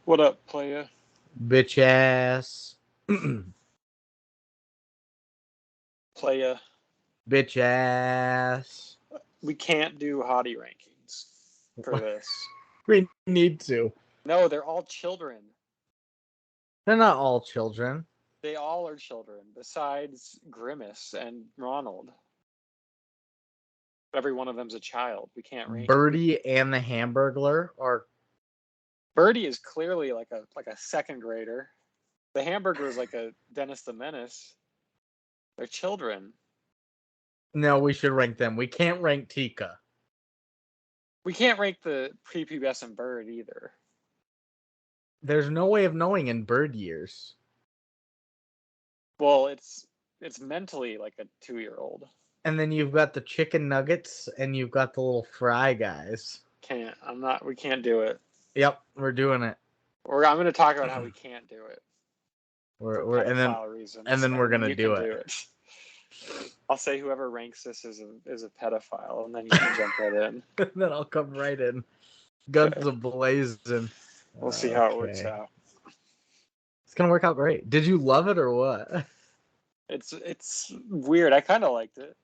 What up, playa? Bitch ass. Playa. Bitch ass. We can't do hottie rankings for this. We need to. No, they're all children. They're not all children. They all are children, besides Grimace and Ronald. Every one of them's a child. We can't rank. Birdie and the Hamburglar are. Birdie is clearly like a second grader. The Hamburger is like a Dennis the Menace. They're children. No, we should rank them. We can't rank Tika. We can't rank the prepubescent bird either. There's no way of knowing in bird years. Well, it's mentally like a 2-year-old. And then you've got the chicken nuggets and you've got the little fry guys. We can't do it. Yep, we're doing it. I'm going to talk about how we can't do it. And then we're gonna do it. I'll say whoever ranks this is a pedophile, and then you can jump right in. Then I'll come right in, guns ablazing. We'll see how it works out. It's gonna work out great. Did you love it or what? It's weird. I kind of liked it.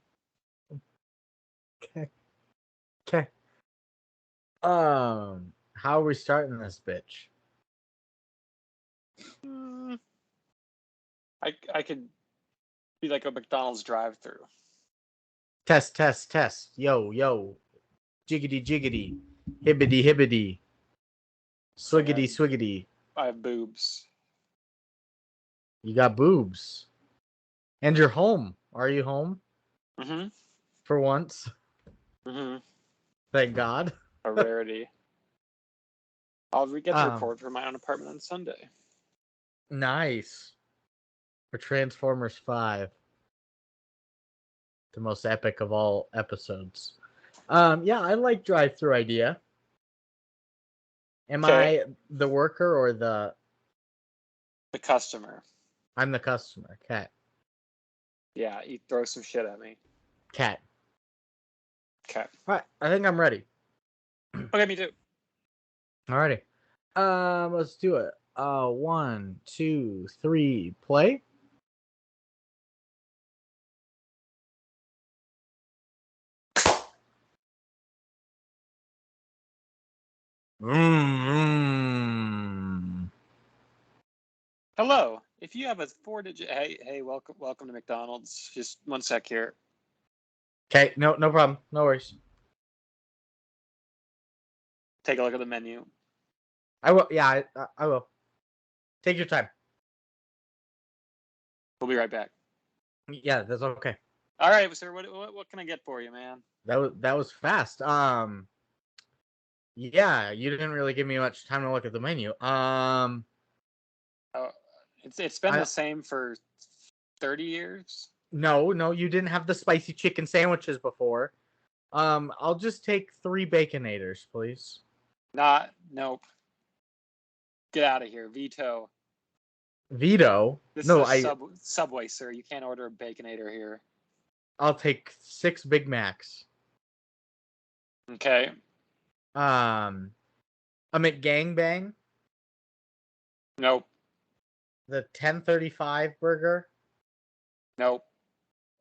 Okay. How are we starting this bitch? I could be like a McDonald's drive-through. Test. Yo. Jiggity, jiggity. Hibbity, hibbity. Swiggity, swiggity. I have boobs. You got boobs. And you're home. Are you home? Mm-hmm. For once? Mm-hmm. Thank God. A rarity. I'll get to record from my own apartment on Sunday. Nice. For Transformers 5. The most epic of all episodes. Yeah, I like drive-through idea. Am I the worker or the customer? I'm the customer. Cat. Yeah, you throw some shit at me. Cat. Cat. All right, I think I'm ready. Okay, me too. Alrighty. Let's do it. 1, 2, 3, play. Hello. If you have a 4-digit, hey, welcome to McDonald's. Just one sec here. Okay, no problem. No worries. Take a look at the menu. I will. Yeah, I will. Take your time. We'll be right back. Yeah, that's okay. All right, sir. What can I get for you, man? That was fast. Yeah, you didn't really give me much time to look at the menu. It's been the same for 30 years. No, you didn't have the spicy chicken sandwiches before. I'll just take 3 Baconators, please. Nope. Get out of here, veto. Veto? This is Subway, sir. You can't order a Baconator here. I'll take 6 Big Macs. Okay. A McGangbang? Nope. The 1035 burger? Nope.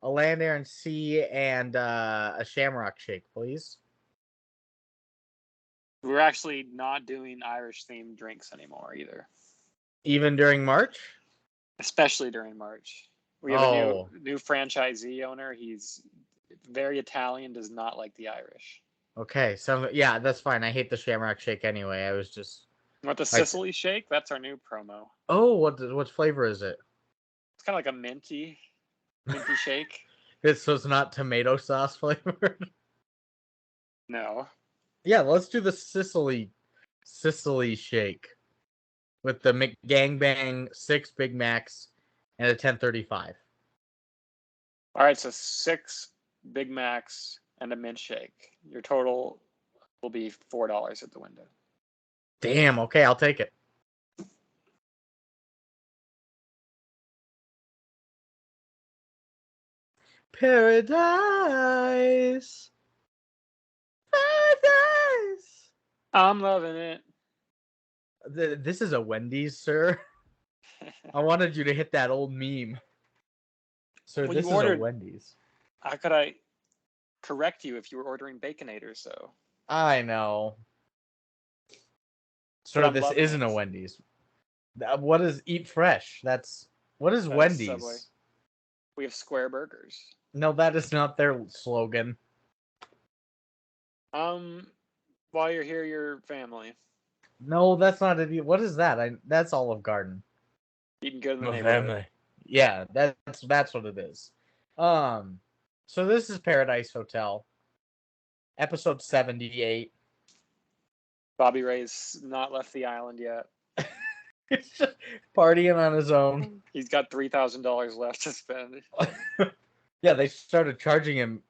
A Land, Air, and Sea, and a Shamrock Shake, please. We're actually not doing Irish-themed drinks anymore either. Even during March? Especially during March. We have a new franchisee owner. He's very Italian, does not like the Irish. Okay, so yeah, that's fine. I hate the Shamrock Shake anyway. I was just... Want the Sicily Shake? That's our new promo. Oh, what flavor is it? It's kind of like a minty shake. So it's not tomato sauce flavored? No. Yeah, let's do the Sicily Shake with the McGangbang, 6 Big Macs, and a 1035. All right, so 6 Big Macs and a mint shake. Your total will be $4 at the window. Damn. Okay, I'll take it. Paradise. I'm loving it. This is a Wendy's, sir. I wanted you to hit that old meme. Sir, Well, this you is a ordered. Wendy's. How could I correct you if you were ordering Baconators, though? I know. But Sir, I'm this loving isn't it. a Wendy's. What is Eat Fresh? What is That is Subway. Wendy's? We have square burgers. No, that is not their slogan. While you're here, your family. No, that's not it. What is that? That's Olive Garden. Eating good in the My neighborhood. family. Yeah, that's what it is. So this is Paradise Hotel, episode 78. Bobby Ray's not left the island yet. It's just partying on his own. He's got $3,000 left to spend. Yeah, they started charging him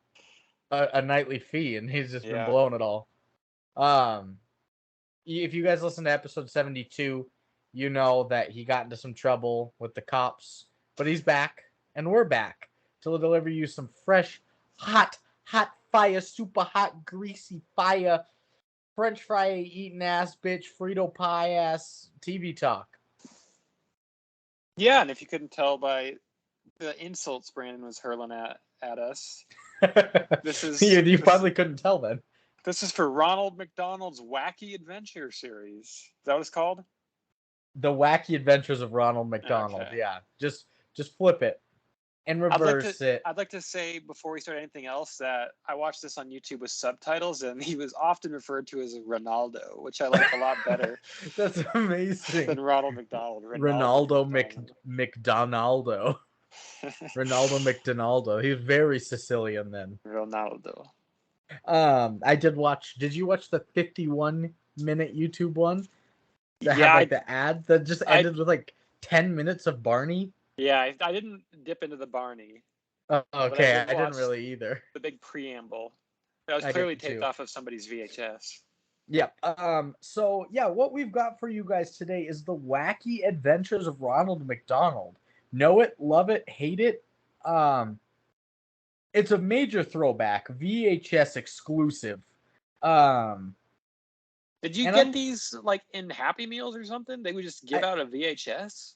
a nightly fee, and he's just been blowing it all. If you guys listen to episode 72, you know that he got into some trouble with the cops, but he's back, and we're back to deliver you some fresh, hot fire, super hot, greasy fire, French fry eating ass bitch, Frito pie ass TV talk. Yeah, and if you couldn't tell by the insults Brandon was hurling at us, this is you probably couldn't tell then. This is for Ronald McDonald's Wacky Adventure series. Is that what it's called? The Wacky Adventures of Ronald McDonald. Okay. Yeah, just flip it and reverse it. I'd like to say before we start anything else that I watched this on YouTube with subtitles, and he was often referred to as Ronaldo, which I like a lot better. That's amazing. Than Ronald McDonald. Ronaldo McDonaldo. Ronaldo McDonaldo. He's very Sicilian then. Ronaldo. I did watch. Did you watch the 51-minute YouTube one? That had like the ad that just ended with like 10 minutes of Barney. Yeah, I didn't dip into the Barney. Oh, okay, I didn't really either. The big preamble. That was clearly taped off of somebody's VHS. Yeah. So yeah, what we've got for you guys today is the Wacky Adventures of Ronald McDonald. Know it, love it, hate it. It's a major throwback, VHS exclusive. Did you get these like in Happy Meals or something? They would just give out a VHS.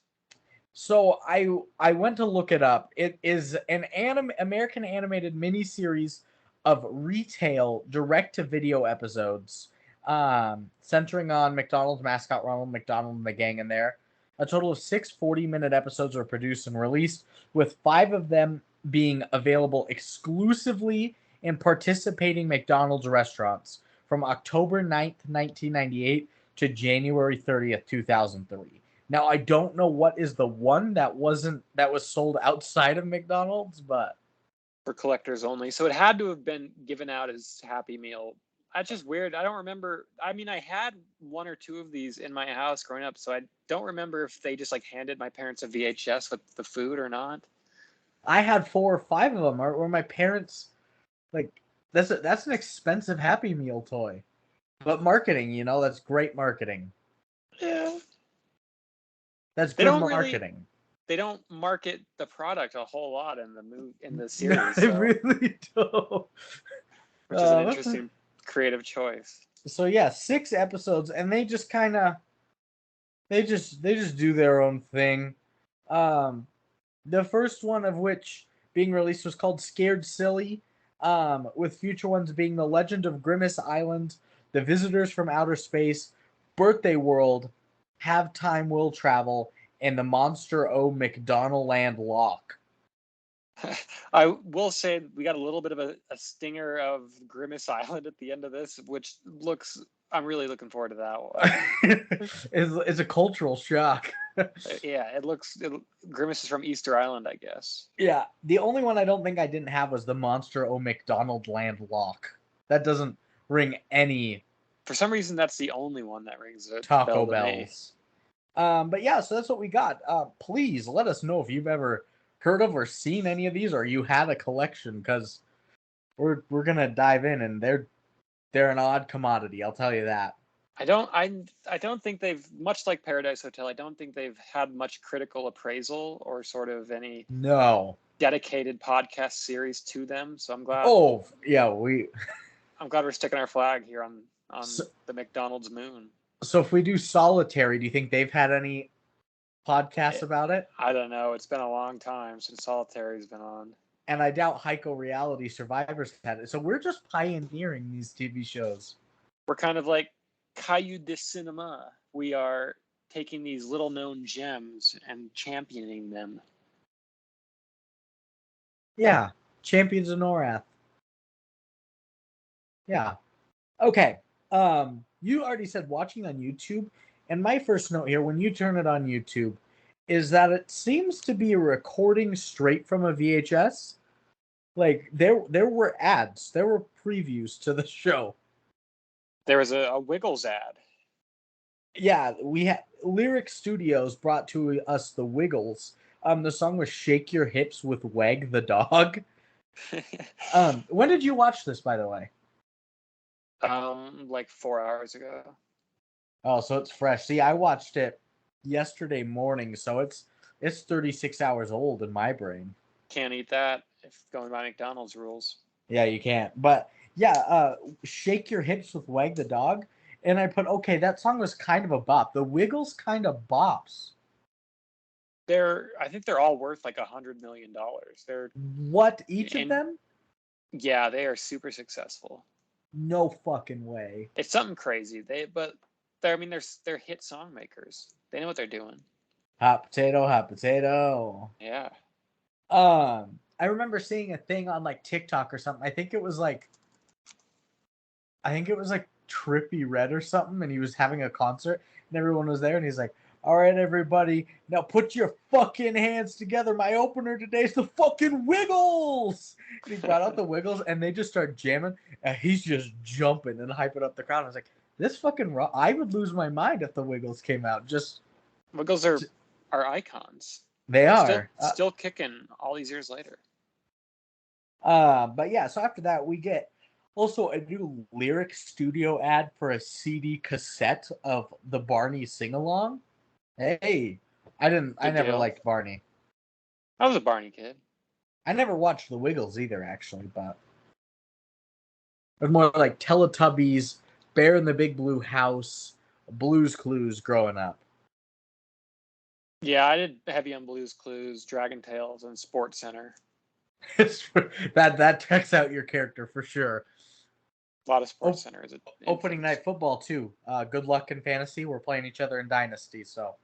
So I went to look it up. It is an American animated miniseries of retail direct-to-video episodes, centering on McDonald's mascot Ronald McDonald and the gang in there. A total of 6 40-minute episodes were produced and released, with 5 of them being available exclusively in participating McDonald's restaurants from October 9th, 1998 to January 30th, 2003. Now, I don't know what is the one that was sold outside of McDonald's, but for collectors only. So it had to have been given out as Happy Meal. That's just weird. I don't remember. I mean, I had 1 or 2 of these in my house growing up, so I don't remember if they just like handed my parents a VHS with the food or not. I had 4 or 5 of them, or my parents like that's an expensive Happy Meal toy, but marketing, that's great marketing. Yeah, that's good marketing. They don't market the product a whole lot in the series. No, they really don't. Which is an interesting creative choice. So yeah, 6 episodes, and they just they just do their own thing. The first one of which being released was called Scared Silly, with future ones being The Legend of Grimace Island, The Visitors from Outer Space, Birthday World, Have Time Will Travel, and The Monster O McDonald Land Lock. I will say we got a little bit of a stinger of Grimace Island at the end of this, which I'm really looking forward to that one. It's a cultural shock. Yeah, Grimace is from Easter Island, I guess. Yeah, the only one I don't think I didn't have was the Monster O McDonald Land Lock. That doesn't ring any. For some reason, that's the only one that rings a Taco bell Bells. But yeah, so that's what we got. Please let us know if you've ever heard of or seen any of these, or you had a collection, because we're gonna dive in, and they're an odd commodity. I'll tell you that. I don't think they've, much like Paradise Hotel, I don't think they've had much critical appraisal or sort of any dedicated podcast series to them. So I'm glad. Oh yeah, I'm glad we're sticking our flag here on the McDonald's moon. So if we do Solitary, do you think they've had any podcasts It, about it? I don't know. It's been a long time since Solitary's been on. And I doubt Heiko Reality Survivors had it. So we're just pioneering these TV shows. We're kind of like Caillou de Cinema. We are taking these little known gems and championing them. Yeah. Champions of Norath. Yeah. Okay. You already said watching on YouTube. And my first note here, when you turn it on YouTube, is that it seems to be a recording straight from a VHS. Like there were ads, there were previews to the show. There was a Wiggles ad. Yeah, we had Lyric Studios brought to us the Wiggles. The song was "Shake Your Hips" with Wag the dog. When did you watch this, by the way? Like 4 hours ago. Oh, so it's fresh. See, I watched it yesterday morning, so it's 36 hours old in my brain. Can't eat that if going by McDonald's rules. Yeah, you can't. But yeah, "Shake Your Hips" with Wag the dog. And I put, okay, that song was kind of a bop. The Wiggles kind of bops. I think they're all worth like $100 million. They're What, each of them? Yeah, they are super successful. No fucking way. It's something crazy. They're hit song makers. They know what they're doing. Hot potato, hot potato. Yeah. I remember seeing a thing on like TikTok or something. I think it was like Trippy Red or something, and he was having a concert and everyone was there and he's like, "All right, everybody, now put your fucking hands together. My opener today is the fucking Wiggles." And he brought out the Wiggles and they just start jamming and he's just jumping and hyping up the crowd. I was like, this fucking raw. I would lose my mind if the Wiggles came out. Just Wiggles are icons. They are still kicking all these years later. But yeah, so after that we get also a new Lyric Studio ad for a CD cassette of the Barney sing-along. Hey, I never liked Barney. I was a Barney kid. I never watched the Wiggles either, actually, but it was more like Teletubbies, Bear in the Big Blue House, Blue's Clues growing up. Yeah, I did heavy on Blue's Clues, Dragon Tales, and Sports Center. that checks out your character for sure. A lot of Sports Center is opening night football too. Good luck in fantasy. We're playing each other in Dynasty, so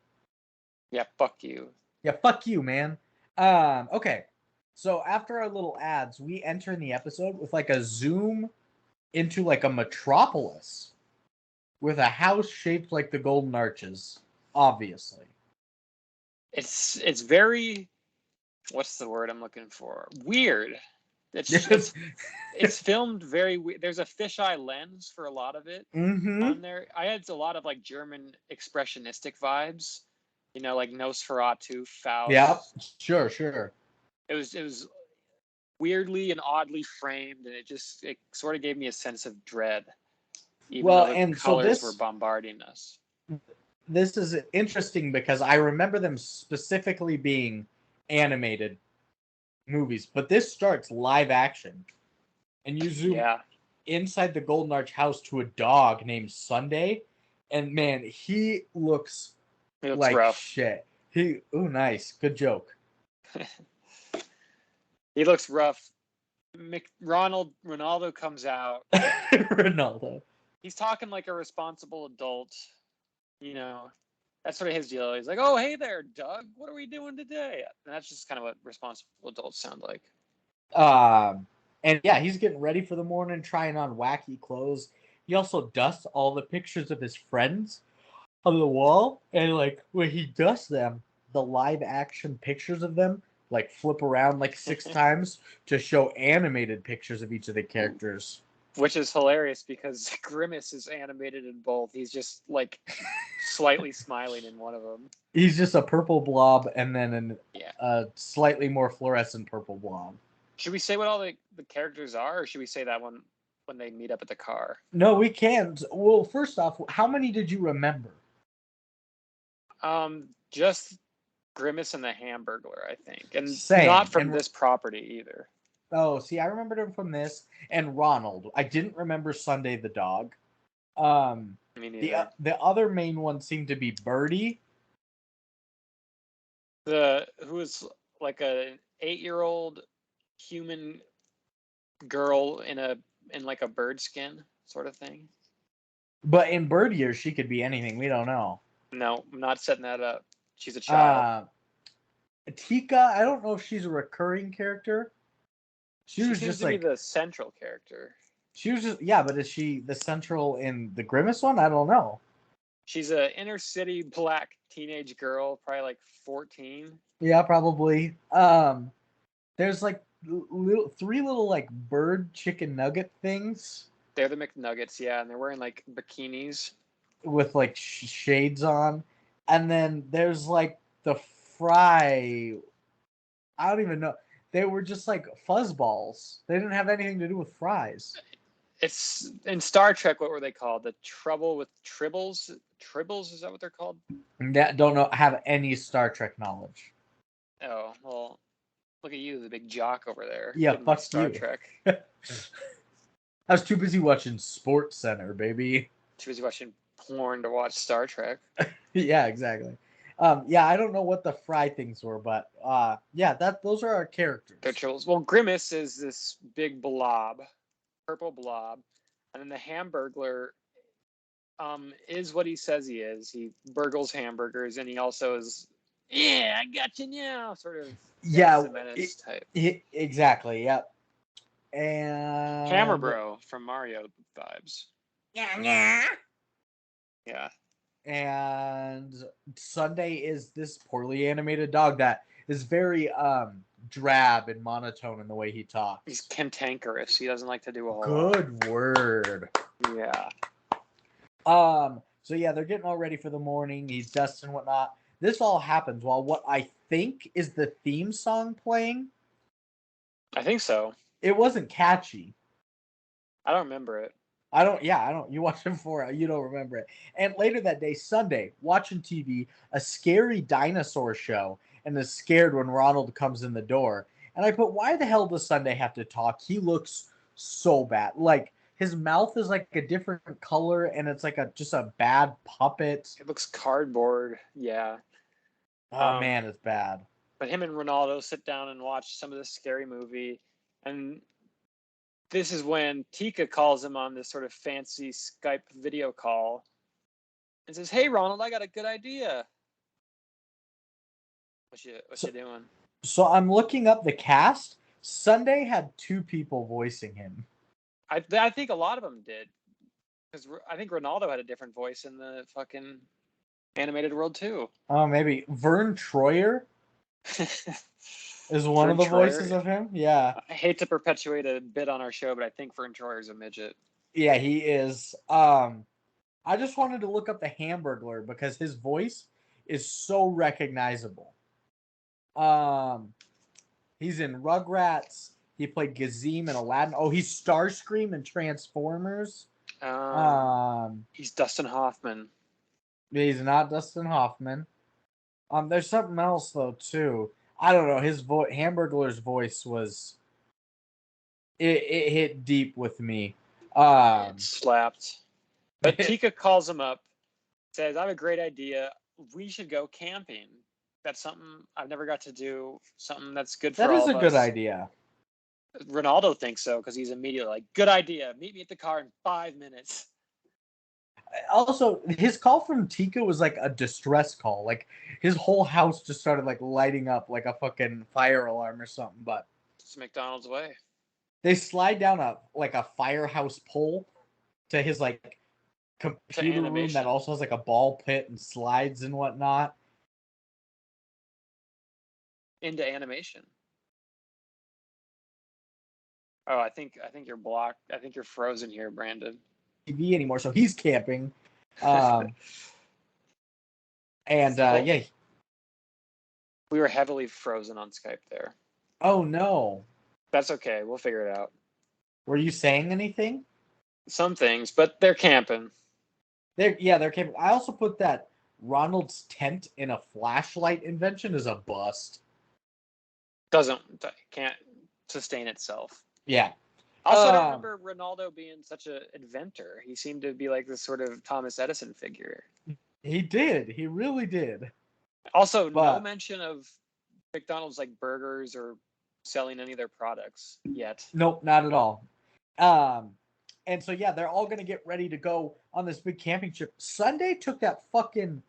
yeah, fuck you. Yeah, fuck you, man. Okay. So after our little ads, we enter in the episode with like a zoom into like a metropolis with a house shaped like the Golden Arches, obviously. It's very, what's the word I'm looking for? Weird. It's filmed very weird. There's a fisheye lens for a lot of it on there. I had a lot of like German expressionistic vibes, like Nosferatu, Faust. Yeah, sure. It was weirdly and oddly framed, and it sort of gave me a sense of dread. Even though the colors were bombarding us. This is interesting because I remember them specifically being animated movies, but this starts live action, and you zoom inside the Golden Arch house to a dog named Sunday, and man, he looks like rough. Shit. Nice, good joke. He looks rough. Ronaldo comes out. Ronaldo. He's talking like a responsible adult. That's sort of his deal. He's like, "Oh, hey there, Doug. What are we doing today?" And that's just kind of what responsible adults sound like. And yeah, he's getting ready for the morning, trying on wacky clothes. He also dusts all the pictures of his friends on the wall, and like when he dusts them, the live action pictures of them like flip around like 6 times to show animated pictures of each of the characters. Which is hilarious because Grimace is animated in both. He's just like slightly smiling in one of them. He's just a purple blob and then a slightly more fluorescent purple blob. Should we say what all the characters are, or should we say that when they meet up at the car? No, we can't. Well, first off, how many did you remember? Just Grimace and the Hamburglar, I think. And Same. Not from this property either. Oh, see, I remembered him from this and Ronald. I didn't remember Sunday the dog. Me The neither. the other main one seemed to be Birdie. Who is like a 8-year-old human girl in like a bird skin sort of thing. But in Bird Years, she could be anything. We don't know. No, I'm not setting that up. She's a child. Tika, I don't know if she's a recurring character. She She was seems just to be like the central character. she was just yeah, but is she the central in the Grimace one? I don't know. She's a inner city black teenage girl, probably like 14. Yeah, probably. There's like three little like bird chicken nugget things They're the McNuggets, yeah, and they're wearing like bikinis. with like shades on, and then there's like the fry. I don't even know. They were just like fuzzballs. They didn't have anything to do with fries. It's in Star Trek. What were they called? The Trouble with Tribbles. Tribbles, is that what they're called? That don't know have any Star Trek knowledge. Oh well, look at you, the big jock over there. Yeah, Didn't like fuck Star you. Trek. I was too busy watching Sports Center, baby. Too busy watching porn to watch Star Trek. Yeah, exactly. Yeah, I don't know what the fry things were, but yeah, those are our characters. They're tribbles. Well, Grimace is this big blob, purple blob, and then the Hamburglar is what he says he is. He burgles hamburgers, and he also is, yeah, I got you now, sort of Yeah, Menace type. exactly. Yep. And Hammer Bro from Mario vibes. yeah. Yeah. And Sunday is this poorly animated dog that is very drab and monotone in the way he talks. He's cantankerous. He doesn't like to do a whole Good word. Yeah. So yeah, they're getting all ready for the morning. He's dusting and whatnot. This all happens while what I think is the theme song playing. I think so. It wasn't catchy. I don't remember it. I don't. You watched it before. You don't remember it. And later that day, Sunday, watching TV, a scary dinosaur show, and is scared when Ronald comes in the door. And I put, why the hell does Sunday have to talk? He looks so bad. Like his mouth is like a different color, and it's like just a bad puppet. It looks cardboard. Yeah. Oh man, it's bad. But him and Ronaldo sit down and watch some of this scary movie, and this is when Tika calls him on this sort of fancy Skype video call and says, "Hey, Ronald, I got a good idea." What you doing? So I'm looking up the cast. Sunday had 2 people voicing him. I think a lot of them did, because I think Ronaldo had a different voice in the fucking animated world too. Oh, maybe Vern Troyer is one of the voices of him. Yeah. I hate to perpetuate a bit on our show, but I think Vern Troyer's a midget. Yeah, he is. I just wanted to look up the Hamburglar because his voice is so recognizable. He's in Rugrats. He played Gazim in Aladdin. Oh, he's Starscream in Transformers. He's Dustin Hoffman. He's not Dustin Hoffman. There's something else though too. I don't know. His Hamburglar's voice was it hit deep with me. It slapped. But Tika calls him up, says, "I have a great idea. We should go camping. That's something I've never got to do. Something that's good for all of us." That is a good idea. Ronaldo thinks so because he's immediately like, "Good idea. Meet me at the car in 5 minutes." Also, his call from Tika was like a distress call. Like his whole house just started like lighting up like a fucking fire alarm or something. But it's McDonald's way. They slide down a firehouse pole to his like computer room that also has like a ball pit and slides and whatnot. Into animation. Oh, I think you're blocked. I think you're frozen here, Brandon. TV anymore, so he's camping. And yeah. We were heavily frozen on Skype there. Oh no. That's okay. We'll figure it out. Were you saying anything? Some things, but they're camping. They're camping. I also put that Ronald's tent in a flashlight invention is a bust. Can't sustain itself. Yeah. Also, I don't remember Ronaldo being such an inventor. He seemed to be like this sort of Thomas Edison figure. He did. He really did. Also, no But mention of McDonald's like burgers or selling any of their products yet. nope, not at all. And so yeah, they're all gonna get ready to go on this big camping trip. Sunday took that fucking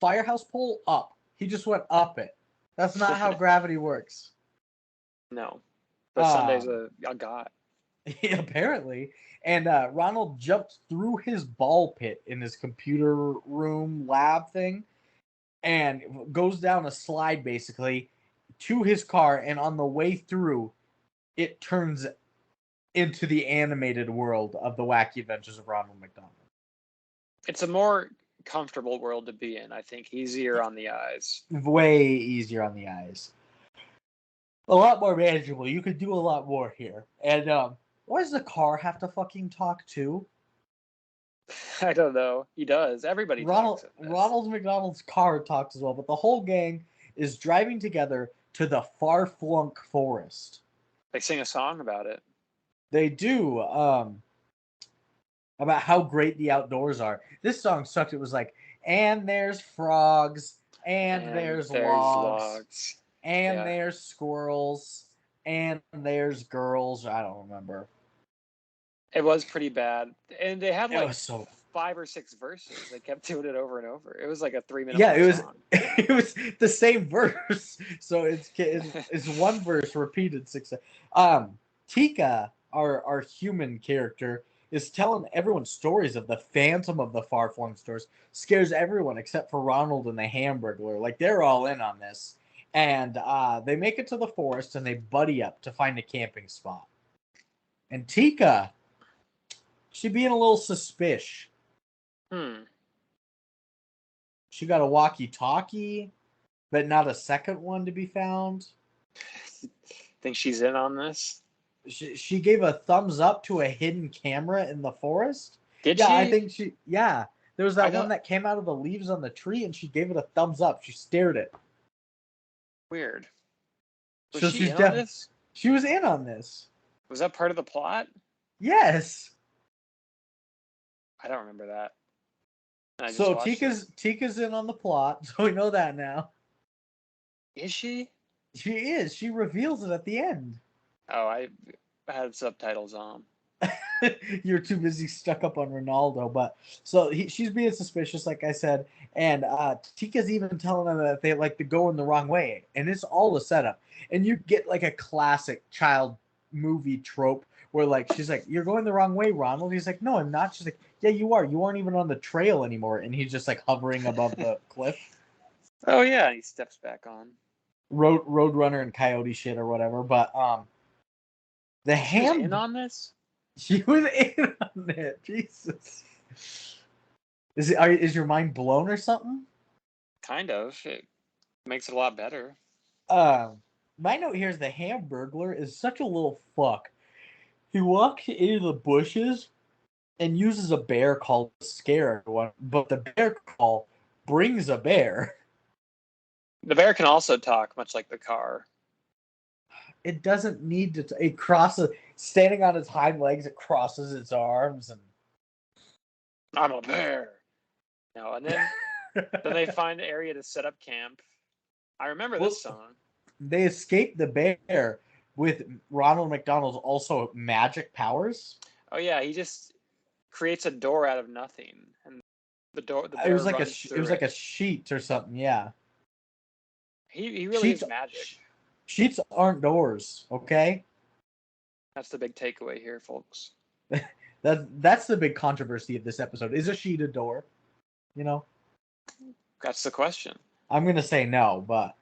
firehouse pole up. He just went up it. That's not how gravity works. No, but Sunday's a god. Apparently. And Ronald jumped through his ball pit in his computer room lab thing and goes down a slide basically to his car. And on the way through, it turns into the animated world of the Wacky Adventures of Ronald McDonald. It's a more comfortable world to be in, I think. Easier on the eyes. Way easier on the eyes. A lot more manageable. You could do a lot more here. And why does the car have to fucking talk too? I don't know. He does. Everybody talks. Ronald McDonald's car talks as well, but the whole gang is driving together to the far-flung forest. They sing a song about it. They do. About how great the outdoors are. This song sucked. It was like, and there's frogs, and there's logs, and there's squirrels, and there's girls. I don't remember. It was pretty bad. And they had like 5 or 6 verses. They kept doing it over and over. It was like a 3-minute song. It was the same verse. So it's one verse repeated 6 times. Tika, our human character, is telling everyone stories of the Phantom of the Far-Flung Stores. Scares everyone except for Ronald and the Hamburglar. Like, they're all in on this. And they make it to the forest and they buddy up to find a camping spot. And Tika, she being a little suspicious. She got a walkie-talkie, but not a second one to be found. Think she's in on this? She gave a thumbs up to a hidden camera in the forest. Did she? Yeah, I think she. Yeah, there was that one that came out of the leaves on the tree, and she gave it a thumbs up. She stared it. Weird. Was she in on this? She was in on this. Was that part of the plot? Yes. I don't remember that. So Tika's in on the plot, so we know that now. Is she? She is. She reveals it at the end. Oh, I had subtitles on. You're too busy stuck up on Ronaldo, but so she's being suspicious, like I said, and Tika's even telling them that they like to go in the wrong way, and it's all a setup. And you get like a classic child movie trope where like she's like, "You're going the wrong way, Ronald." He's like, "No, I'm not." She's like, "Yeah, you are. You aren't even on the trail anymore," and he's just like hovering above the cliff. Oh yeah, and he steps back on. Roadrunner and Coyote shit or whatever, but the She was in on this? She was in on it. Jesus. Is your mind blown or something? Kind of. It makes it a lot better. My note here is the Hamburglar is such a little fuck. He walks into the bushes and uses a bear call to scare everyone, but the bear call brings a bear. The bear can also talk, much like the car. It doesn't need to. It crosses, standing on its hind legs, it crosses its arms and. I'm a bear. No, and then they find an area to set up camp. I remember this song. They escape the bear with Ronald McDonald's also magic powers. Oh yeah, he just creates a door out of nothing, and the bear it was like runs it was like a sheet or something. Yeah. He really is magic. Sheets aren't doors, okay? That's the big takeaway here, folks. That's the big controversy of this episode. Is a sheet a door? You know? That's the question. I'm going to say no, but...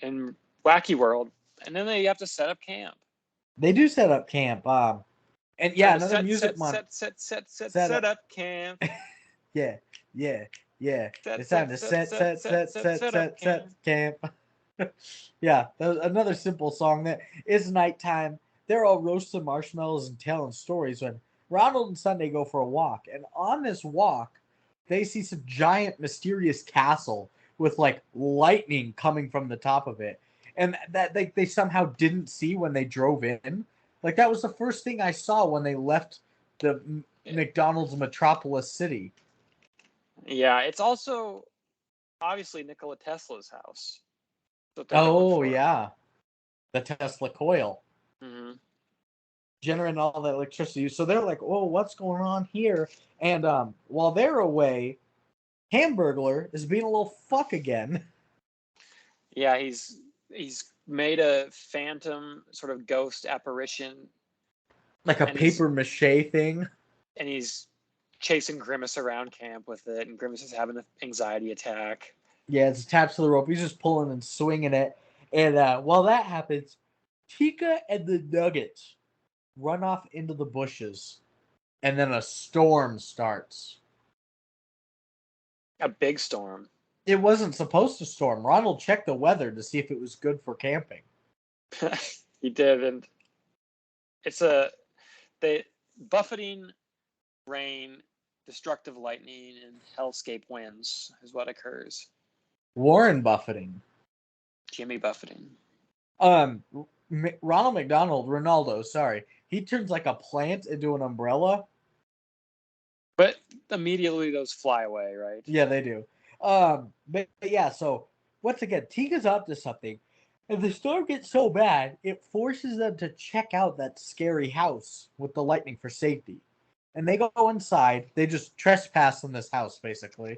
In Wacky World. And then they have to set up camp. They do set up camp. And yeah, another music month. Set up camp. Yeah. It's time to set camp. Yeah, that was another simple song. That it's nighttime. They're all roasting marshmallows and telling stories when Ronald and Sunday go for a walk. And on this walk, they see some giant mysterious castle with like lightning coming from the top of it. And that they somehow didn't see when they drove in. Like, that was the first thing I saw when they left the McDonald's Metropolis City. Yeah, it's also obviously Nikola Tesla's house. That's what they're known Oh, for. yeah. The Tesla coil. Mm-hmm. Generating all that electricity. So they're like, oh, what's going on here? And while they're away, Hamburglar is being a little fuck again. Yeah, he's made a phantom sort of ghost apparition. Like a And paper mache thing. And he's chasing Grimace around camp with it, and Grimace is having an anxiety attack. Yeah, it's attached to the rope. He's just pulling and swinging it. And while that happens, Tika and the Nuggets run off into the bushes. And then a storm starts. A big storm. It wasn't supposed to storm. Ronald checked the weather to see if it was good for camping. He did, and it's buffeting rain, destructive lightning, and hellscape winds is what occurs. Warren buffeting. Jimmy buffeting. Ronald McDonald, Ronaldo, sorry. He turns like a plant into an umbrella. But immediately those fly away, right? Yeah, they do. But yeah, so once again, Tika's up to something. And the storm gets so bad, it forces them to check out that scary house with the lightning for safety. And they go inside. They just trespass in this house, basically.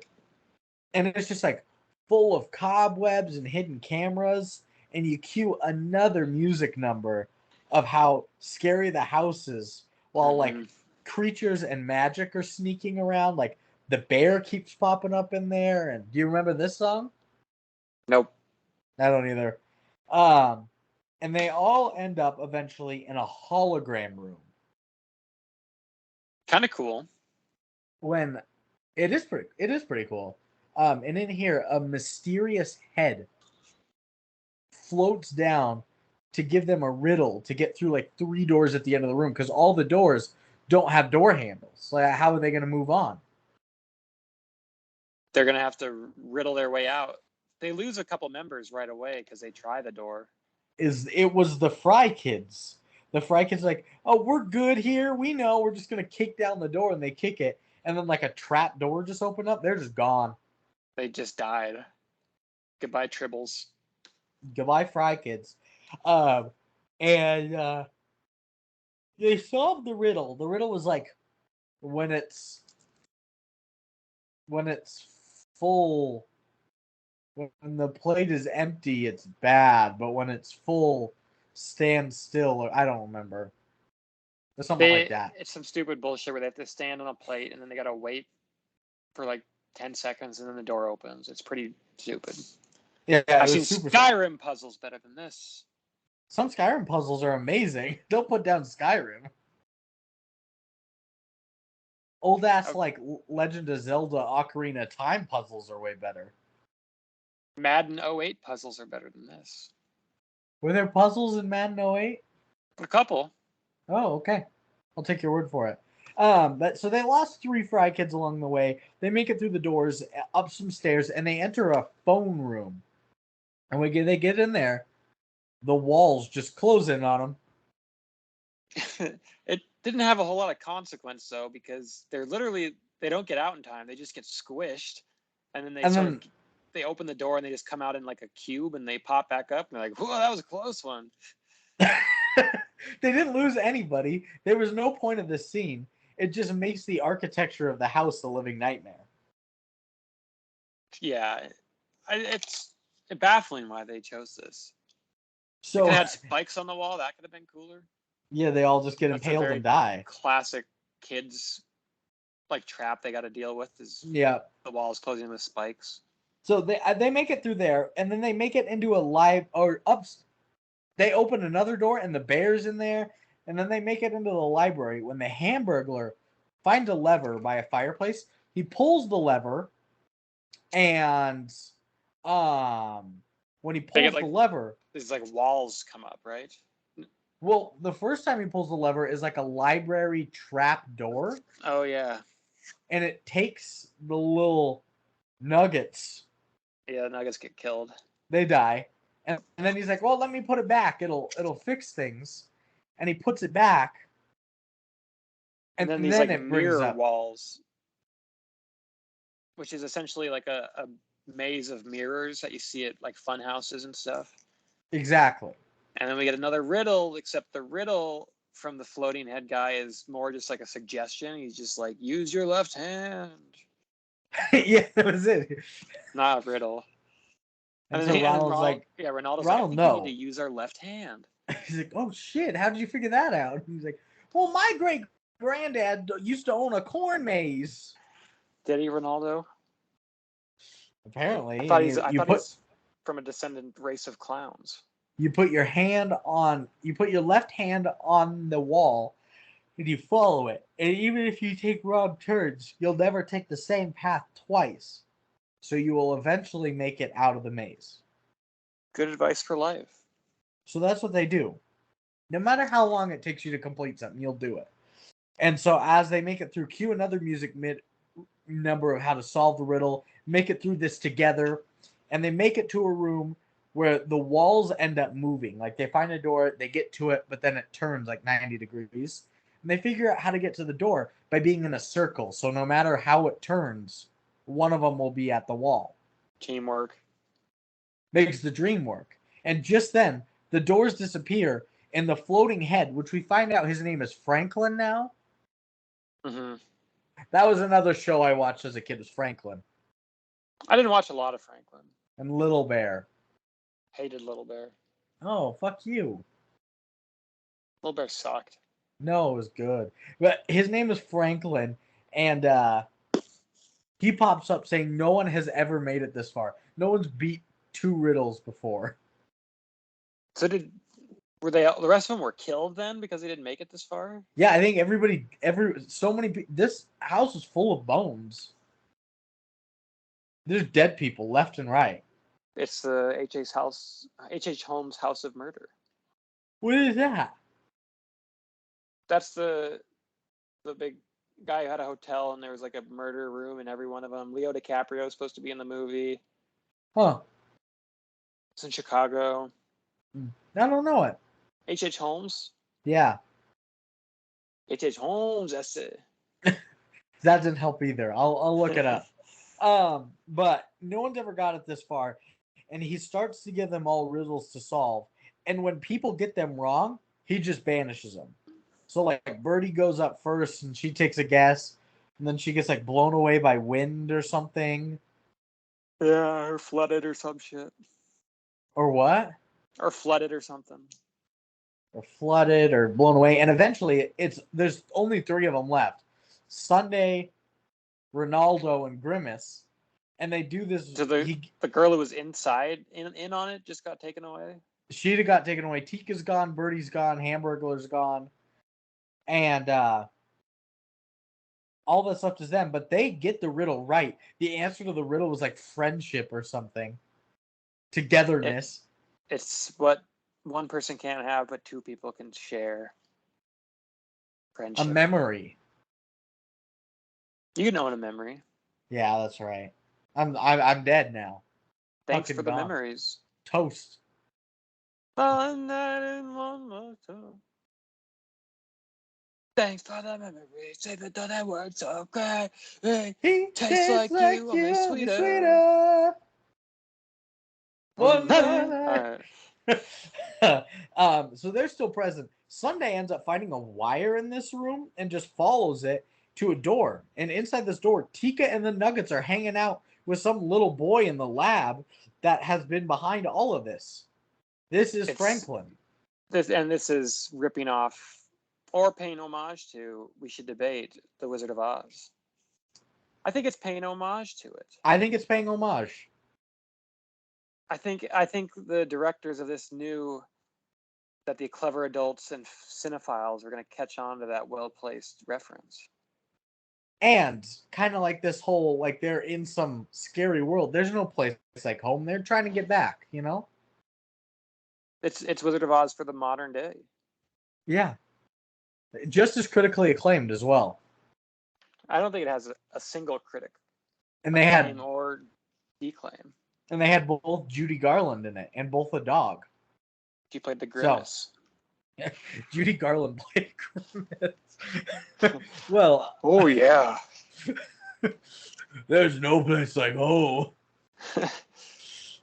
And it's just like full of cobwebs and hidden cameras. And you cue another music number of how scary the house is while like creatures and magic are sneaking around. Like the bear keeps popping up in there. And do you remember this song? Nope. I don't either. And they all end up eventually in a hologram room. Kind of cool. When it is pretty cool. And in here, a mysterious head floats down to give them a riddle to get through like 3 doors at the end of the room, because all the doors don't have door handles. Like, how are they going to move on? They're going to have to riddle their way out. They lose a couple members right away because they try the door. It was the Fry Kids. The Fry Kids like, oh, we're good here. We know. We're just going to kick down the door, and they kick it. And then like a trap door just opened up. They're just gone. They just died. Goodbye, Tribbles. Goodbye, Fry Kids. And they solved the riddle. The riddle was like, when it's full, when the plate is empty, it's bad. But when it's full, stand still. Or I don't remember. Or something like that. It's some stupid bullshit where they have to stand on a plate and then they got to wait for like 10 seconds and then the door opens. It's pretty stupid. Yeah, I've seen Skyrim puzzles better than this. Some Skyrim puzzles are amazing. Don't put down Skyrim. Old ass like Legend of Zelda Ocarina of Time puzzles are way better. Madden 08 puzzles are better than this. Were there puzzles in Madden 08? A couple. Oh, okay. I'll take your word for it. But so they lost 3 Fry Kids along the way. They make it through the doors, up some stairs, and they enter a phone room. And when they get in there, the walls just close in on them. It didn't have a whole lot of consequence, though, because they don't get out in time. They just get squished. And then they open the door and they just come out in like a cube and they pop back up. And they're like, whoa, that was a close one. They didn't lose anybody. There was no point of this scene. It just makes the architecture of the house a living nightmare. Yeah. It's baffling why they chose this. So they had spikes on the wall. That could have been cooler. Yeah, they all just get impaled and die. Classic kids like trap they got to deal with is the walls closing with spikes. So they make it through there, and then they make it into they open another door, and the bear's in there, and then they make it into the library. When the Hamburglar finds a lever by a fireplace, he pulls the lever, and when he pulls the lever, these like walls come up, right? Well, the first time he pulls the lever is like a library trap door. Oh yeah, and it takes the little nuggets. Yeah, the nuggets get killed. They die. And then he's like, well, let me put it back. It'll fix things. and he puts it back. And then these like mirror walls, which is essentially like a maze of mirrors that you see at like fun houses and stuff. Exactly. And then we get another riddle, except the riddle from the floating head guy is more just like a suggestion. He's just like, use your left hand. Yeah, that was it. Not a riddle. And so Ronald's like, yeah, Ronaldo's Ronald, like, I think we need to use our left hand. He's like, oh shit, how did you figure that out? He's like, well, my great granddad used to own a corn maze. Did he, Ronaldo? Apparently. I thought he's from a descendant race of clowns. You put your left hand on the wall and you follow it. And even if you take wrong turns, you'll never take the same path twice. So you will eventually make it out of the maze. Good advice for life. So that's what they do. No matter how long it takes you to complete something, you'll do it. And so as they make it through, cue another music number of how to solve the riddle, make it through this together, and they make it to a room where the walls end up moving. Like they find a door, they get to it, but then it turns like 90 degrees. And they figure out how to get to the door by being in a circle. So no matter how it turns, one of them will be at the wall. Teamwork. Makes the dream work. And just then, the doors disappear, and the floating head, which we find out his name is Franklin now. Mm-hmm. That was another show I watched as a kid, was Franklin. I didn't watch a lot of Franklin. And Little Bear. Hated Little Bear. Oh, fuck you. Little Bear sucked. No, it was good. But his name is Franklin, and he pops up saying no one has ever made it this far. No one's beat 2 riddles before. So the rest of them were killed then because they didn't make it this far? Yeah, I think this house is full of bones. There's dead people left and right. It's the H.H. Holmes House of Murder. What is that? That's the big guy who had a hotel and there was like a murder room in every one of them. Leo DiCaprio is supposed to be in the movie. Huh. It's in Chicago. I don't know it. H.H. Holmes? Yeah. H.H. Holmes, that's it. That didn't help either. I'll look it up. But no one's ever got it this far. And he starts to give them all riddles to solve. And when people get them wrong, he just banishes them. So like Birdie goes up first and she takes a guess. And then she gets like blown away by wind or something. Yeah, or flooded or some shit. Or what? Or flooded or something. Or flooded or blown away. And eventually there's only 3 of them left. Sunday, Ronaldo, and Grimace. And they do this. So the girl who was inside in on it just got taken away? She'd got taken away. Tika's gone, Birdie's gone, Hamburglar's gone. And all that's left is them. But they get the riddle right. The answer to the riddle was like friendship or something. Togetherness. It's what one person can't have, but 2 people can share. Friendship. A memory. You can own a memory. Yeah, that's right. I'm dead now. Thanks Fucking for the gone. memories. Toast. One night and one more time. Thanks for the memories, even though they weren't so great. He tastes like you, only sweeter. One night. So they're still present. Sunday ends up finding a wire in this room and just follows it to a door. And inside this door, Tika and the Nuggets are hanging out with some little boy in the lab that has been behind all of this. This is Franklin. This is ripping off or paying homage to, we should debate, The Wizard of Oz. I think it's paying homage to it. I think it's paying homage. I think the directors of this knew that the clever adults and cinephiles were going to catch on to that well-placed reference. And kind of like this whole, like they're in some scary world. There's no place like home. They're trying to get back, you know? It's Wizard of Oz for the modern day. Yeah. Just as critically acclaimed as well. I don't think it has a single critic. And they had or declaim. And they had both Judy Garland in it and both a dog. She played the Grimace. Judy Garland played Grimace. Well, Oh yeah. there's no place like home.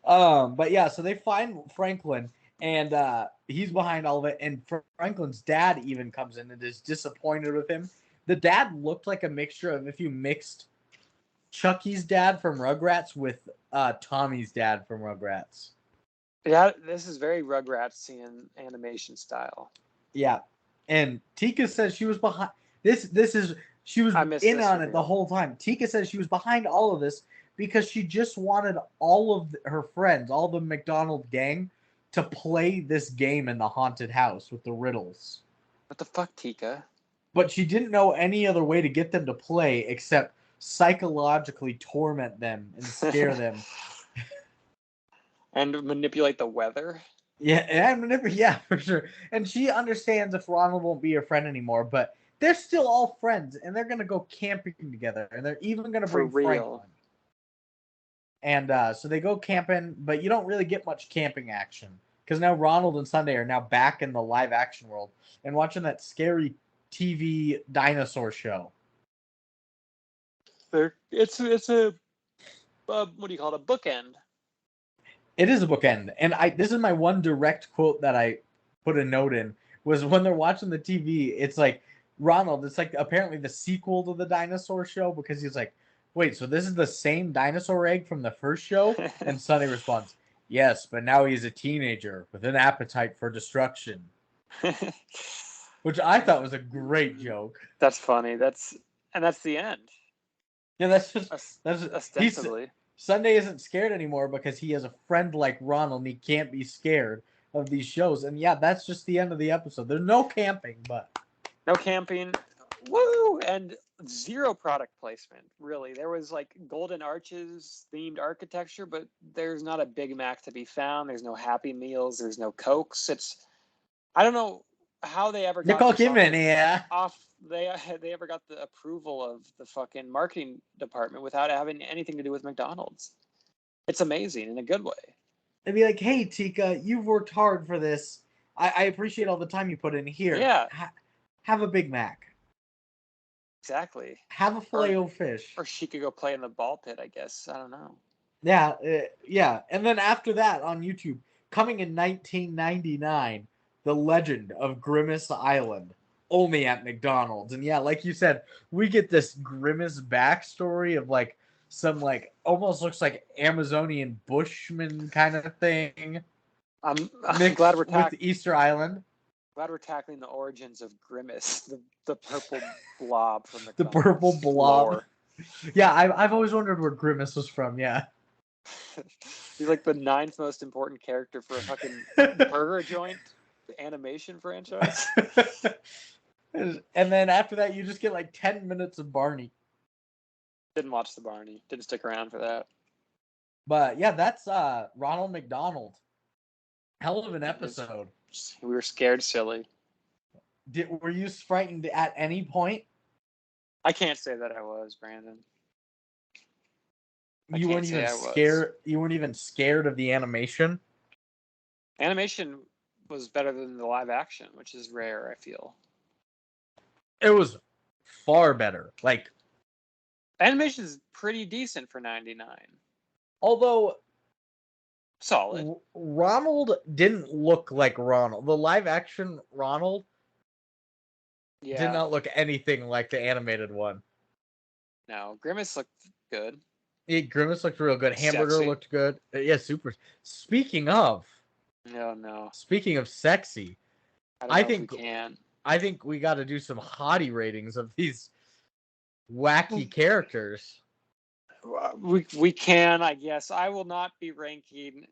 But yeah, so they find Franklin, and he's behind all of it. And Franklin's dad even comes in and is disappointed with him. The dad looked like a mixture of if you mixed Chucky's dad from Rugrats with Tommy's dad from Rugrats. Yeah, this is very Rugrats-ian animation style. Yeah, and Tika says she was behind this. She was in on it the whole time. Tika says she was behind all of this because she just wanted all of her friends, all the McDonald gang, to play this game in the haunted house with the riddles. What the fuck, Tika? But she didn't know any other way to get them to play except psychologically torment them and scare them. And manipulate the weather? Yeah, for sure. And she understands if Ronald won't be her friend anymore, but they're still all friends, and they're going to go camping together, and they're even going to bring Franklin. And so they go camping, but you don't really get much camping action because now Ronald and Sunday are now back in the live action world and watching that scary TV dinosaur show. It's a what do you call it? A bookend. It is a bookend, and this is my one direct quote that I put a note in was when they're watching the TV. It's like Ronald. It's like apparently the sequel to the dinosaur show because he's like, wait, so this is the same dinosaur egg from the first show? And Sunny responds, yes, but now he's a teenager with an appetite for destruction. Which I thought was a great joke. That's funny. That's the end. Yeah, that's ostensibly. Sunday isn't scared anymore because he has a friend like Ronald and he can't be scared of these shows. And yeah, that's just the end of the episode. There's no camping, but... No camping. Woo! And zero product placement, really. There was like Golden Arches themed architecture, but there's not a Big Mac to be found. There's no Happy Meals. There's no Cokes. I don't know how they ever got Nicole Kidman, they ever got the approval of the fucking marketing department without having anything to do with McDonald's. It's amazing in a good way. They'd be like, hey, Tika, you've worked hard for this. I appreciate all the time you put in here. Yeah. Have a Big Mac. Exactly. Have a Filet-O-Fish. Or she could go play in the ball pit, I guess. I don't know. Yeah. And then after that on YouTube, coming in 1999, The Legend of Grimace Island, only at McDonald's. And yeah, like you said, we get this Grimace backstory of like some like almost looks like Amazonian bushman kind of thing. I'm glad we're with Easter Island. Glad we're tackling the origins of Grimace, the purple blob from the purple blob. Floor. Yeah, I've always wondered where Grimace was from. Yeah. He's like the 9th most important character for a fucking burger joint animation franchise. And then after that, you just get like 10 minutes of Barney. Didn't watch the Barney. Didn't stick around for that. But yeah, that's Ronald McDonald. Hell of an episode. We were scared silly. Were you frightened at any point? I can't say that I was, Brandon. You weren't even scared. You weren't even scared of the animation. Animation was better than the live action, which is rare, I feel. It was far better. Like, animation is pretty decent for 99. Although solid. Ronald didn't look like Ronald. The live action Ronald did not look anything like the animated one. No, Grimace looked good. Yeah, Grimace looked real good. Hamburger looked good. Yeah, super. Speaking of. No. Speaking of sexy, I think we got to do some hottie ratings of these wacky characters. We can, I guess. I will not be ranking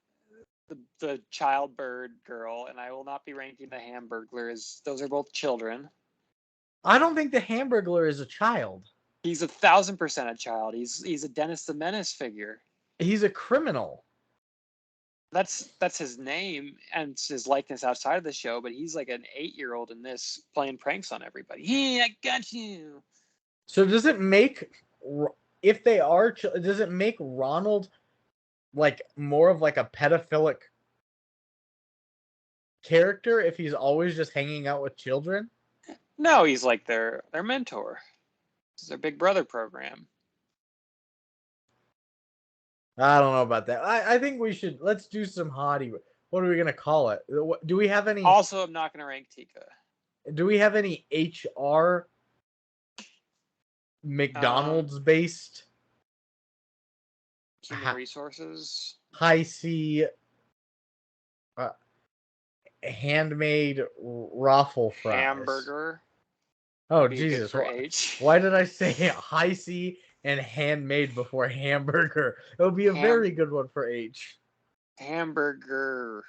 the childbird girl, and I will not be ranking the Hamburglar, as those are both children. I don't think the Hamburglar is a child. He's 1,000% a child. He's a Dennis the Menace figure. He's a criminal. That's his name and his likeness outside of the show, but he's like an 8-year-old in this playing pranks on everybody. Hey, I got you. So does it make, if they are, does it make Ronald like more of like a pedophilic character if he's always just hanging out with children? No, he's like their mentor. This is their Big Brother program. I don't know about that. I think let's do some hottie. What are we gonna call it? Do we have any? Also, I'm not gonna rank Tika. Do we have any HR McDonald's based Human resources? high C handmade raffle fries? Hamburger. Oh Jesus! For H. Why did I say high C and handmade before hamburger? It would be a very good one for H. Hamburger.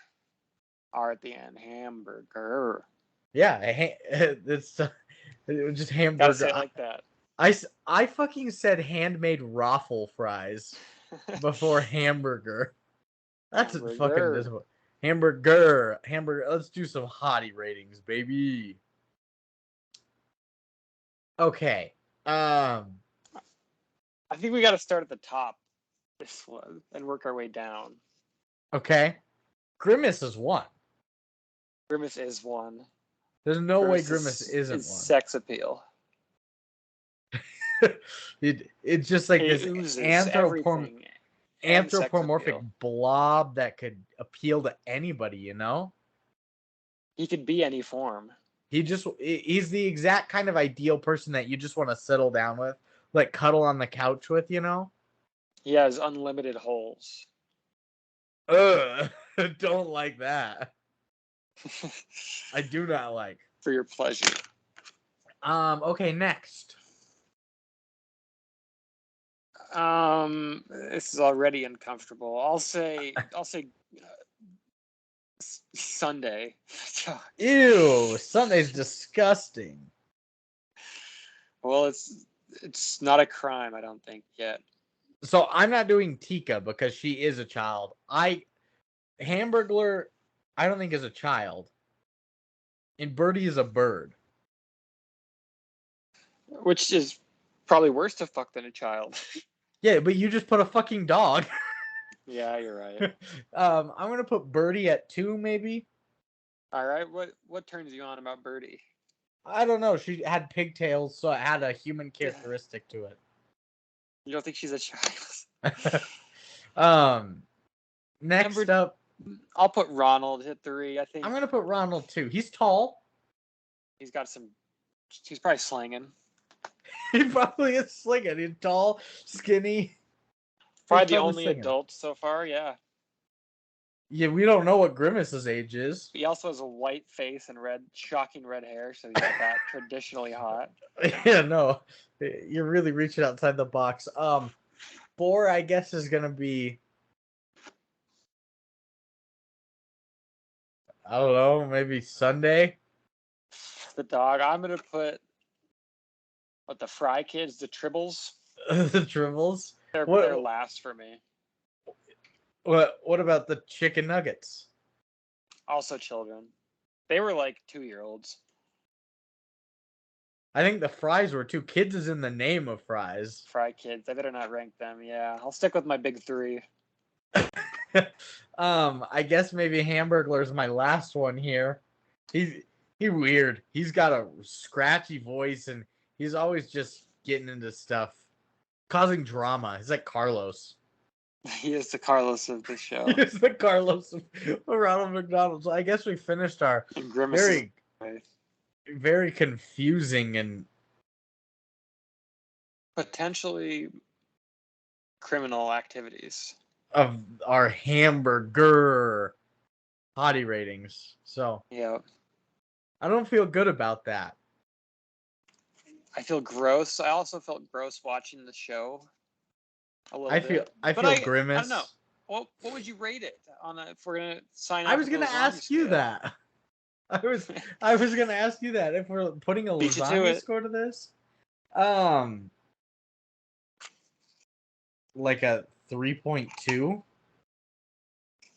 R at the end. Hamburger. Yeah, it's just hamburger. Gotta say it like that. I fucking said handmade raffle fries before hamburger. That's a fucking disappointing. Hamburger. Let's do some hottie ratings, baby. Okay. I think we got to start at the top this one and work our way down. Okay. Grimace is one. Grimace is one. There's no way Grimace isn't one. Sex appeal. It's just like this anthropomorphic blob that could appeal to anybody, you know? He could be any form. He's the exact kind of ideal person that you just want to settle down with, like cuddle on the couch with, you know? He has unlimited holes. Ugh, don't like that. I do not like. For your pleasure. Okay, next. This is already uncomfortable. I'll say Sunday. Ew, Sunday's disgusting. Well, it's not a crime, I don't think, yet. So I'm not doing Tika because she is a child. Hamburglar, I don't think is a child. And Birdie is a bird. Which is probably worse to fuck than a child. Yeah, but you just put a fucking dog. Yeah, you're right. I'm gonna put Birdie at 2, maybe. All right, what turns you on about Birdie? I don't know. She had pigtails, so it had a human characteristic to it. You don't think she's a child? Next up, I'll put Ronald at 3. I think I'm gonna put Ronald 2. He's tall. He's probably slinging. He probably is slinging. He's tall, skinny. Probably the only adult so far, yeah. Yeah, we don't know what Grimace's age is. He also has a white face and shocking red hair, so he's not that traditionally hot. Yeah, no. You're really reaching outside the box. 4, I guess, is gonna be, I don't know, maybe Sunday. The dog. I'm gonna put the Fry Kids, the Tribbles. The Tribbles. They're last for me. What about the Chicken Nuggets? Also children. They were like 2-year-olds. I think the Fries were 2. Kids is in the name of Fries. Fry Kids. I better not rank them. Yeah, I'll stick with my big 3. I guess maybe Hamburglar's my last one here. He's weird. He's got a scratchy voice and he's always just getting into stuff, causing drama. He's like Carlos. He is the Carlos of the show. He is the Carlos of Ronald McDonald. So I guess we finished our very confusing and potentially criminal activities of our hamburger hottie ratings. So yeah, I don't feel good about that. I feel gross. I also felt gross watching the show. I feel Grimace. I don't know. What would you rate it on if we're gonna sign up? I was gonna ask you that. I was gonna ask you that if we're putting a lasagna score to this. Like a 3.2.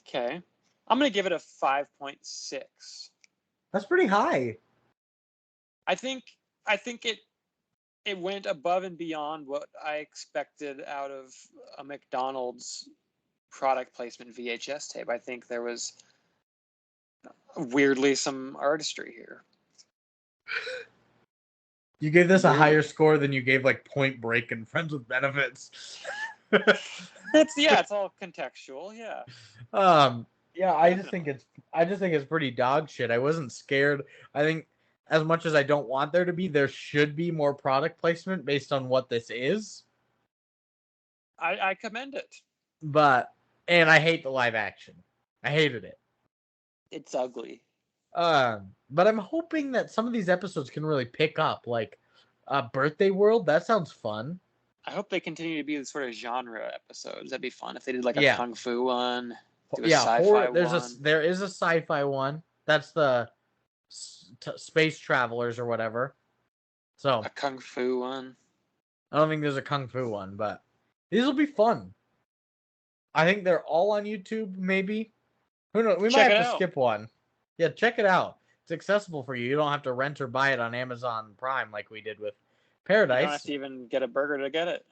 Okay. I'm gonna give it a 5.6. That's pretty high. I think it went above and beyond what I expected out of a McDonald's product placement VHS tape. I think there was Weirdly, some artistry here. You gave this a Weirdly. higher score than you gave like Point Break and Friends with Benefits. It's all contextual. Yeah. Yeah, I just think it's pretty dog shit. I wasn't scared. I think as much as I don't want there to be, there should be more product placement based on what this is. I commend it. And I hate the live action. I hated it. It's ugly. But I'm hoping that some of these episodes can really pick up, like Birthday World. That sounds fun. I hope they continue to be the sort of genre episodes. That'd be fun if they did like a Yeah. kung fu one, do a Yeah, sci-fi horror. one. There is a sci-fi one. That's the space travelers or whatever. So A kung fu one. I don't think there's a kung fu one, but these will be fun. I think they're all on YouTube. Maybe. Who knows? We Check might it have to out. skip one. Yeah, check it out. It's accessible for you. You don't have to rent or buy it on Amazon Prime like we did with You don't have Paradise. to even get a burger to get it.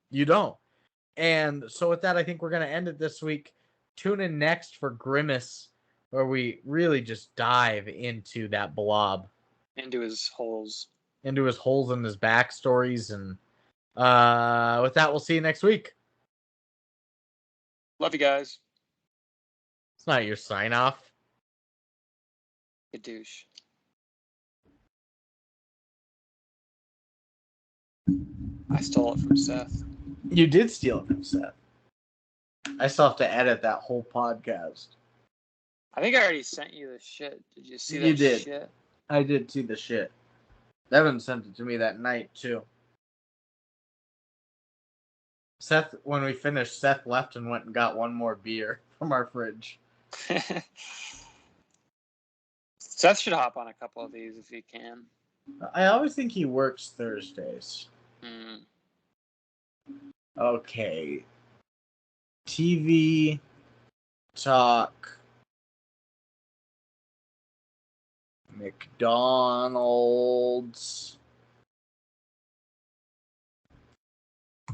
You don't. And so with that, I think we're going to end it this week. Tune in next for Grimace, where we really just dive into that blob. Into his holes. Into his holes and his backstories. And with that, we'll see you next week. Love you guys. It's not your sign off. You douche. I stole it from Seth. You did steal it from Seth. I still have to edit that whole podcast. I think I already sent you the shit. Did you see that You did. shit? I did see the shit. Devin sent it to me that night, too. Seth, when we finished, Seth left and went and got one more beer from our fridge. Seth should hop on a couple of these if he can. I always think he works Thursdays. Okay. TV talk. McDonald's.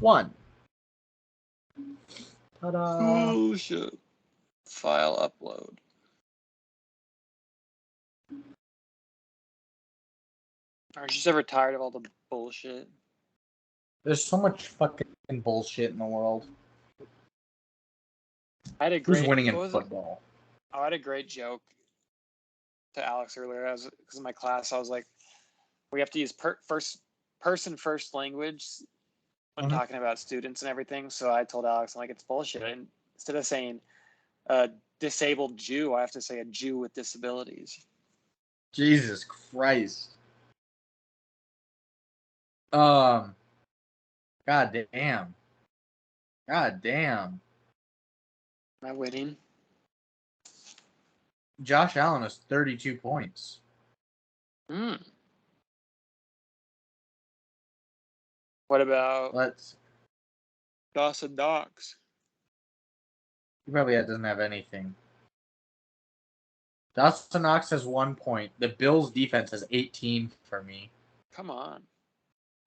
1. Ta-da. Oh, shit. File upload. Aren't you just ever tired of all the bullshit? There's so much fucking bullshit in the world. I had a great. Who's winning in football? I had a great joke to Alex earlier. Because in my class, I was like, we have to use first language when talking about students and everything. So I told Alex, I'm like, it's bullshit. And instead of saying a disabled Jew, I have to say a Jew with disabilities. Jesus Christ. God damn. God damn. Am I winning? Josh Allen has 32 points. What about Dawson Knox? He probably doesn't have anything. Dawson Knox has 1 point. The Bills defense has 18 for me. Come on.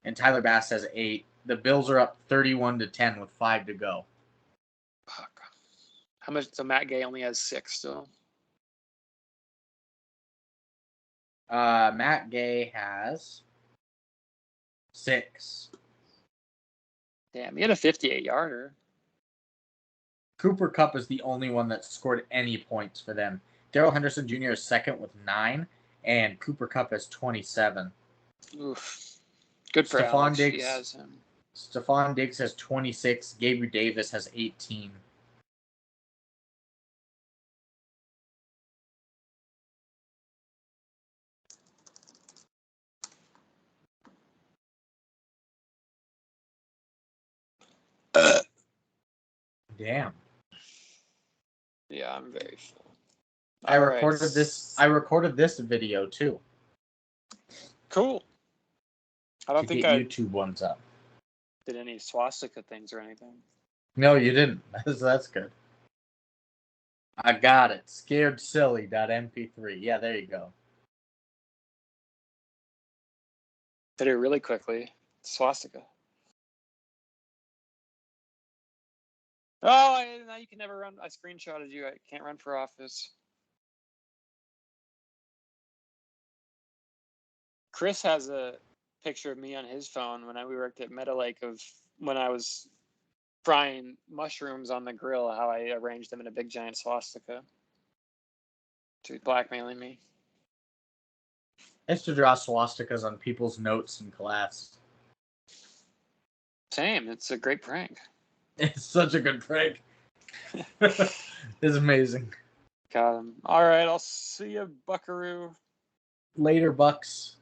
And Tyler Bass has 8. The Bills are up 31-10 with 5 to go. Fuck. How much? So Matt Gay only has 6 still. Matt Gay has 6. Damn, he had a 58-yarder. Cooper Kupp is the only one that scored any points for them. Darrell Henderson Jr. is second with 9, and Cooper Kupp has 27. Oof. Good for Alex. He has him. Stephon Diggs has 26. Gabriel Davis has 18. Damn. Yeah, I'm very full. I recorded this video too. Cool. I don't think I YouTube ones up. Did any swastika things or anything. No, you didn't. That's good. I got it. ScaredSilly.mp3. Yeah, there you go. Did it really quickly. Swastika. Oh, now you can never run. I screenshotted you. I can't run for office. Chris has a picture of me on his phone when we worked at Meadow Lake of when I was frying mushrooms on the grill, how I arranged them in a big giant swastika. So he's blackmailing me. I used to draw swastikas on people's notes in class. Same. It's a great prank. It's such a good prank. It's amazing. Got him. All right. I'll see you, buckaroo. Later, Bucks.